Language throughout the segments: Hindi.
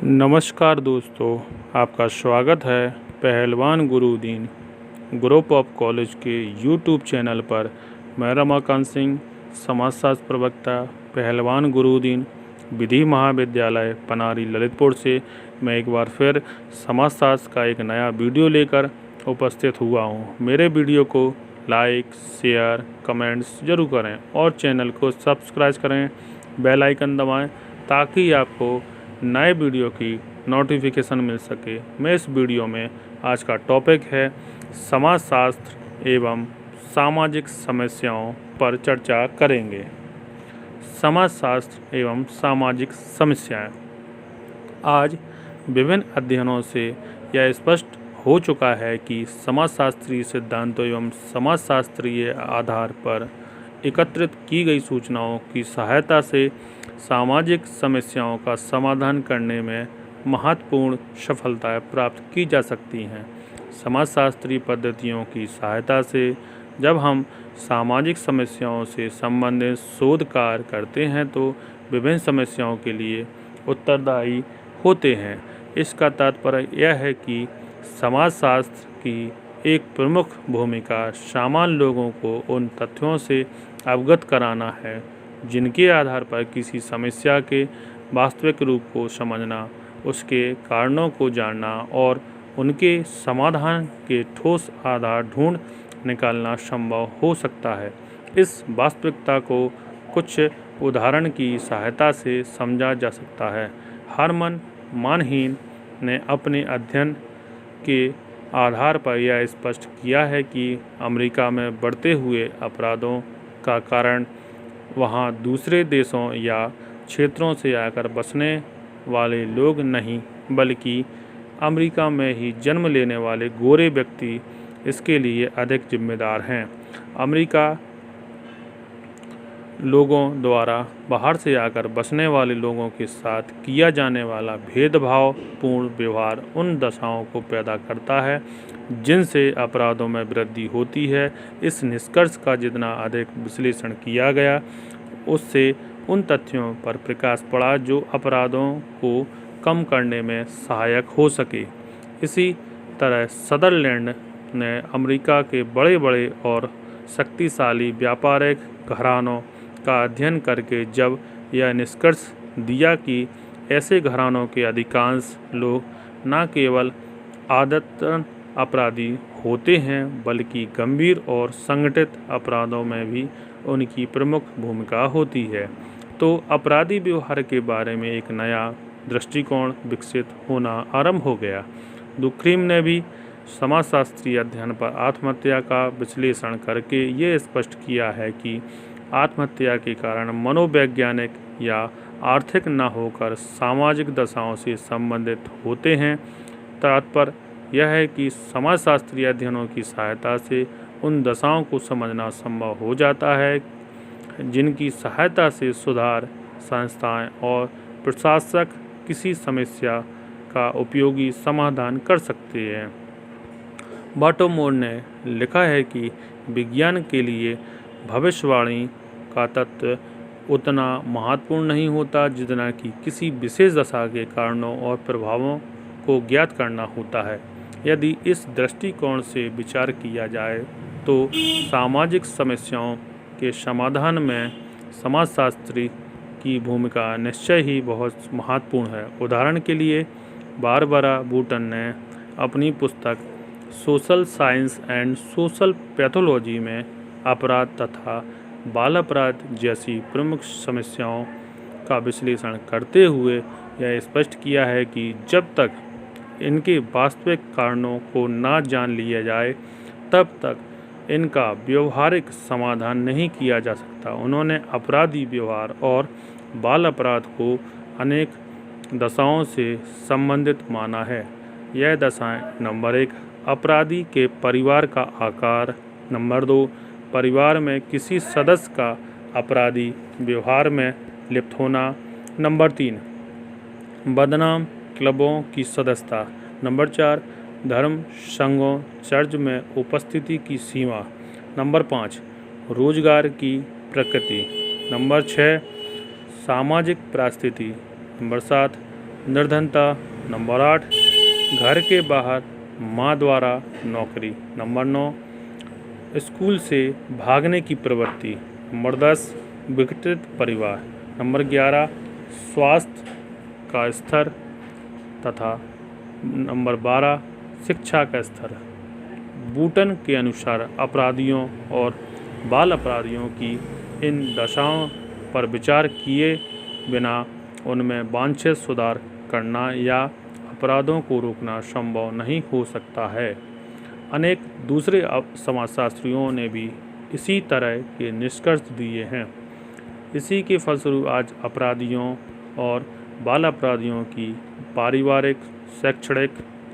नमस्कार दोस्तों, आपका स्वागत है पहलवान गुरुदीन ग्रुप ऑफ कॉलेज के यूट्यूब चैनल पर। मैं रमाकांत सिंह, समाजशास्त्र प्रवक्ता, पहलवान गुरुदीन विधि महाविद्यालय पनारी ललितपुर से मैं एक बार फिर समाजशास्त्र का एक नया वीडियो लेकर उपस्थित हुआ हूँ। मेरे वीडियो को लाइक, शेयर, कमेंट्स जरूर करें और चैनल को सब्सक्राइब करें, बेल आइकन दबाएं ताकि आपको नए वीडियो की नोटिफिकेशन मिल सके। मैं इस वीडियो में आज का टॉपिक है समाजशास्त्र एवं सामाजिक समस्याओं पर चर्चा करेंगे। समाजशास्त्र एवं सामाजिक समस्याएं। आज विभिन्न अध्ययनों से यह स्पष्ट हो चुका है कि समाजशास्त्रीय सिद्धांतों एवं समाजशास्त्रीय आधार पर एकत्रित की गई सूचनाओं की सहायता से सामाजिक समस्याओं का समाधान करने में महत्वपूर्ण सफलताएं प्राप्त की जा सकती हैं। समाजशास्त्रीय पद्धतियों की सहायता से जब हम सामाजिक समस्याओं से संबंधित शोध कार्य करते हैं तो विभिन्न समस्याओं के लिए उत्तरदायी होते हैं। इसका तात्पर्य यह है कि समाजशास्त्र की एक प्रमुख भूमिका सामान्य लोगों को उन तथ्यों से अवगत कराना है जिनके आधार पर किसी समस्या के वास्तविक रूप को समझना, उसके कारणों को जानना और उनके समाधान के ठोस आधार ढूंढ निकालना संभव हो सकता है। इस वास्तविकता को कुछ उदाहरण की सहायता से समझा जा सकता है। हरमन मानहीन ने अपने अध्ययन के आधार पर यह स्पष्ट किया है कि अमेरिका में बढ़ते हुए अपराधों का कारण वहाँ दूसरे देशों या क्षेत्रों से आकर बसने वाले लोग नहीं, बल्कि अमेरिका में ही जन्म लेने वाले गोरे व्यक्ति इसके लिए अधिक जिम्मेदार हैं। अमेरिका लोगों द्वारा बाहर से आकर बसने वाले लोगों के साथ किया जाने वाला भेदभावपूर्ण व्यवहार उन दशाओं को पैदा करता है जिनसे अपराधों में वृद्धि होती है। इस निष्कर्ष का जितना अधिक विश्लेषण किया गया, उससे उन तथ्यों पर प्रकाश पड़ा जो अपराधों को कम करने में सहायक हो सके। इसी तरह सदरलैंड ने अमेरिका के बड़े बड़े और शक्तिशाली व्यापारिक घरानों का अध्ययन करके जब यह निष्कर्ष दिया कि ऐसे घरानों के अधिकांश लोग न केवल आदतन अपराधी होते हैं बल्कि गंभीर और संगठित अपराधों में भी उनकी प्रमुख भूमिका होती है, तो अपराधी व्यवहार के बारे में एक नया दृष्टिकोण विकसित होना आरंभ हो गया। दुक्रीम ने भी समाजशास्त्रीय अध्ययन पर आत्महत्या का विश्लेषण करके ये स्पष्ट किया है कि आत्महत्या के कारण मनोवैज्ञानिक या आर्थिक न होकर सामाजिक दशाओं से संबंधित होते हैं। तात्पर्य यह है कि समाजशास्त्रीय अध्ययनों की सहायता से उन दशाओं को समझना संभव हो जाता है जिनकी सहायता से सुधार संस्थाएं और प्रशासक किसी समस्या का उपयोगी समाधान कर सकते हैं। बाटोमोर ने लिखा है कि विज्ञान के लिए भविष्यवाणी का तत्व उतना महत्वपूर्ण नहीं होता जितना कि किसी विशेष दशा के कारणों और प्रभावों को ज्ञात करना होता है। यदि इस दृष्टिकोण से विचार किया जाए तो सामाजिक समस्याओं के समाधान में समाजशास्त्री की भूमिका निश्चय ही बहुत महत्वपूर्ण है। उदाहरण के लिए बारबरा बूटन ने अपनी पुस्तक social science and social pathology में अपराध तथा बाल अपराध जैसी प्रमुख समस्याओं का विश्लेषण करते हुए यह स्पष्ट किया है कि जब तक इनके वास्तविक कारणों को न जान लिया जाए तब तक इनका व्यवहारिक समाधान नहीं किया जा सकता। उन्होंने अपराधी व्यवहार और बाल अपराध को अनेक दशाओं से संबंधित माना है। यह दशाएं नंबर 1 अपराधी के परिवार का आकार, नंबर 2 परिवार में किसी सदस्य का अपराधी व्यवहार में लिप्त होना, नंबर 3 बदनाम क्लबों की सदस्यता, नंबर 4 धर्म संघों चर्च में उपस्थिति की सीमा, नंबर 5 रोजगार की प्रकृति, नंबर 6 सामाजिक परिस्थिति, नंबर 7 निर्धनता। नंबर 8, घर के बाहर माँ द्वारा नौकरी। नंबर 9, स्कूल से भागने की प्रवृत्ति। नंबर 10, विघटित परिवार। नंबर 11, स्वास्थ्य का स्तर तथा नंबर 12, शिक्षा का स्तर। बूटन के अनुसार अपराधियों और बाल अपराधियों की इन दशाओं पर विचार किए बिना उनमें वांछित सुधार करना या अपराधों को रोकना संभव नहीं हो सकता है। अनेक दूसरे समाजशास्त्रियों ने भी इसी तरह के निष्कर्ष दिए हैं। इसी के फलस्वरूप आज अपराधियों और बाल अपराधियों की पारिवारिक, शैक्षणिक,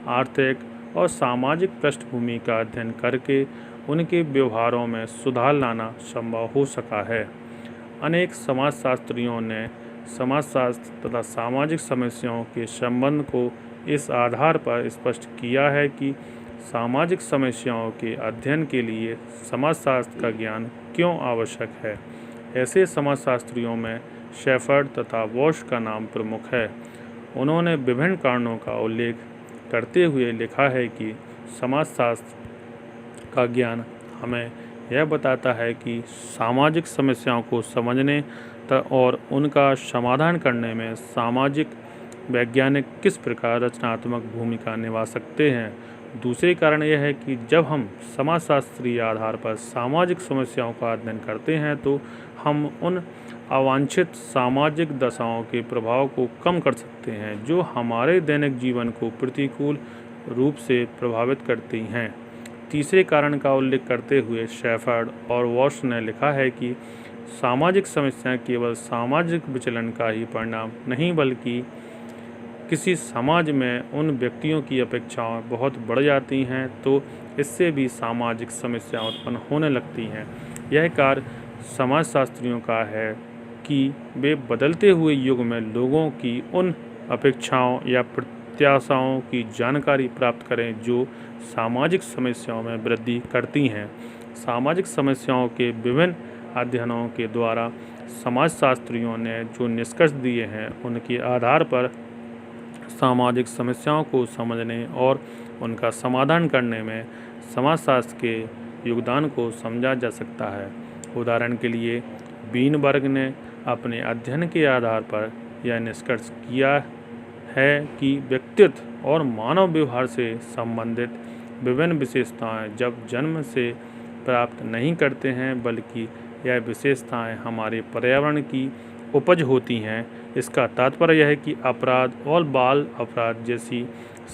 आर्थिक और सामाजिक पृष्ठभूमि का अध्ययन करके उनके व्यवहारों में सुधार लाना संभव हो सका है। अनेक समाजशास्त्रियों ने समाजशास्त्र तथा सामाजिक समस्याओं के संबंध को इस आधार पर स्पष्ट किया है कि सामाजिक समस्याओं के अध्ययन के लिए समाजशास्त्र का ज्ञान क्यों आवश्यक है। ऐसे समाजशास्त्रियों में शेफर्ड तथा वॉश का नाम प्रमुख है। उन्होंने विभिन्न कारणों का उल्लेख करते हुए लिखा है कि समाजशास्त्र का ज्ञान हमें यह बताता है कि सामाजिक समस्याओं को समझने और उनका समाधान करने में सामाजिक वैज्ञानिक किस प्रकार रचनात्मक भूमिका निभा सकते हैं। दूसरे कारण यह है कि जब हम समाजशास्त्रीय आधार पर सामाजिक समस्याओं का अध्ययन करते हैं तो हम उन अवांछित सामाजिक दशाओं के प्रभाव को कम कर सकते हैं जो हमारे दैनिक जीवन को प्रतिकूल रूप से प्रभावित करती हैं। तीसरे कारण का उल्लेख करते हुए शेफर्ड और वॉश ने लिखा है कि सामाजिक समस्याएं केवल सामाजिक विचलन का ही परिणाम नहीं बल्कि किसी समाज में उन व्यक्तियों की अपेक्षाएं बहुत बढ़ जाती हैं तो इससे भी सामाजिक समस्याएं उत्पन्न होने लगती हैं। यह कार्य समाजशास्त्रियों का है कि वे बदलते हुए युग में लोगों की उन अपेक्षाओं या प्रत्याशाओं की जानकारी प्राप्त करें जो सामाजिक समस्याओं में वृद्धि करती हैं। सामाजिक समस्याओं के विभिन्न अध्ययनों के द्वारा समाजशास्त्रियों ने जो निष्कर्ष दिए हैं उनके आधार पर सामाजिक समस्याओं को समझने और उनका समाधान करने में समाजशास्त्र के योगदान को समझा जा सकता है। उदाहरण के लिए बीनबर्ग ने अपने अध्ययन के आधार पर यह निष्कर्ष किया है कि व्यक्तित्व और मानव व्यवहार से संबंधित विभिन्न विशेषताएं जब जन्म से प्राप्त नहीं करते हैं बल्कि यह विशेषताएं हमारे पर्यावरण की उपज होती हैं। इसका तात्पर्य यह है कि अपराध और बाल अपराध जैसी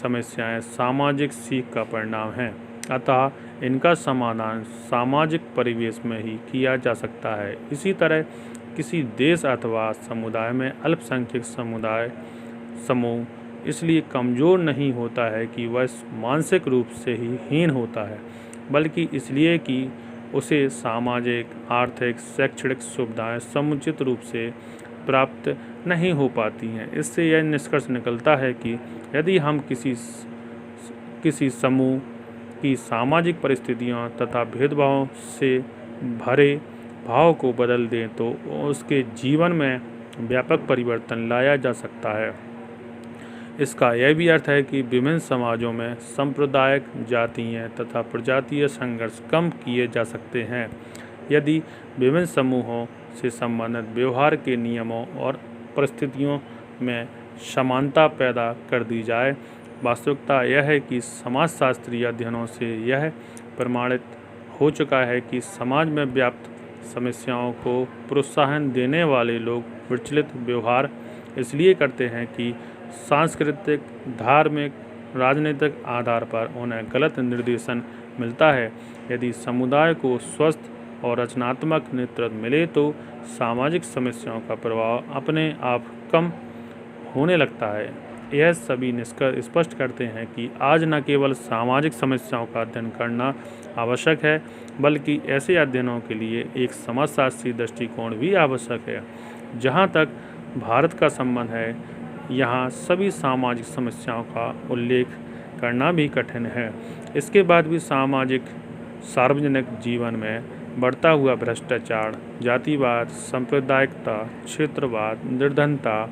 समस्याएं सामाजिक सीख का परिणाम हैं, अतः इनका समाधान सामाजिक परिवेश में ही किया जा सकता है। इसी तरह किसी देश अथवा समुदाय में अल्पसंख्यक समुदाय समूह इसलिए कमज़ोर नहीं होता है कि वह मानसिक रूप से ही हीन होता है, बल्कि इसलिए कि उसे सामाजिक, आर्थिक, शैक्षणिक सुविधाएं समुचित रूप से प्राप्त नहीं हो पाती हैं। इससे यह निष्कर्ष निकलता है कि यदि हम किसी समूह की सामाजिक परिस्थितियों तथा भेदभाव से भरे भाव को बदल दें तो उसके जीवन में व्यापक परिवर्तन लाया जा सकता है। इसका यह भी अर्थ है कि विभिन्न समाजों में सांप्रदायिक, जातीय तथा प्रजातीय संघर्ष कम किए जा सकते हैं यदि विभिन्न समूहों से संबंधित व्यवहार के नियमों और परिस्थितियों में समानता पैदा कर दी जाए। वास्तविकता यह है कि समाजशास्त्रीय अध्ययनों से यह प्रमाणित हो चुका है कि समाज में व्याप्त समस्याओं को प्रोत्साहन देने वाले लोग विचलित व्यवहार इसलिए करते हैं कि सांस्कृतिक, धार्मिक, राजनीतिक आधार पर उन्हें गलत निर्देशन मिलता है। यदि समुदाय को स्वस्थ और रचनात्मक नेतृत्व मिले तो सामाजिक समस्याओं का प्रभाव अपने आप कम होने लगता है। यह सभी निष्कर्ष स्पष्ट करते हैं कि आज न केवल सामाजिक समस्याओं का अध्ययन करना आवश्यक है बल्कि ऐसे अध्ययनों के लिए एक समाजशास्त्रीय दृष्टिकोण भी आवश्यक है। जहाँ तक भारत का संबंध है, यहाँ सभी सामाजिक समस्याओं का उल्लेख करना भी कठिन है। इसके बाद भी सार्वजनिक जीवन में बढ़ता हुआ भ्रष्टाचार, जातिवाद, सांप्रदायिकता, क्षेत्रवाद, निर्धनता,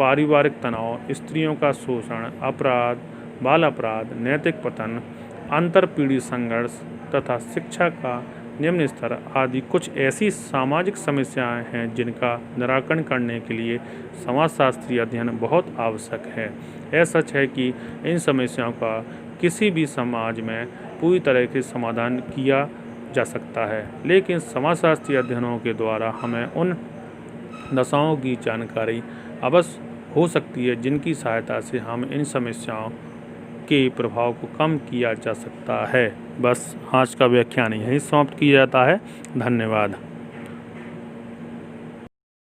पारिवारिक तनाव, स्त्रियों का शोषण, अपराध, बाल अपराध, नैतिक पतन, अंतरपीढ़ी संघर्ष तथा शिक्षा का निम्न स्तर आदि कुछ ऐसी सामाजिक समस्याएं हैं जिनका निराकरण करने के लिए समाजशास्त्रीय अध्ययन बहुत आवश्यक है। यह सच है कि इन समस्याओं का किसी भी समाज में पूरी तरह से समाधान किया जा सकता है, लेकिन समाजशास्त्रीय अध्ययनों के द्वारा हमें उन दशाओं की जानकारी अवश्य हो सकती है जिनकी सहायता से हम इन समस्याओं के प्रभाव को कम किया जा सकता है। बस आज का व्याख्यान यहीं समाप्त किया जाता है। धन्यवाद।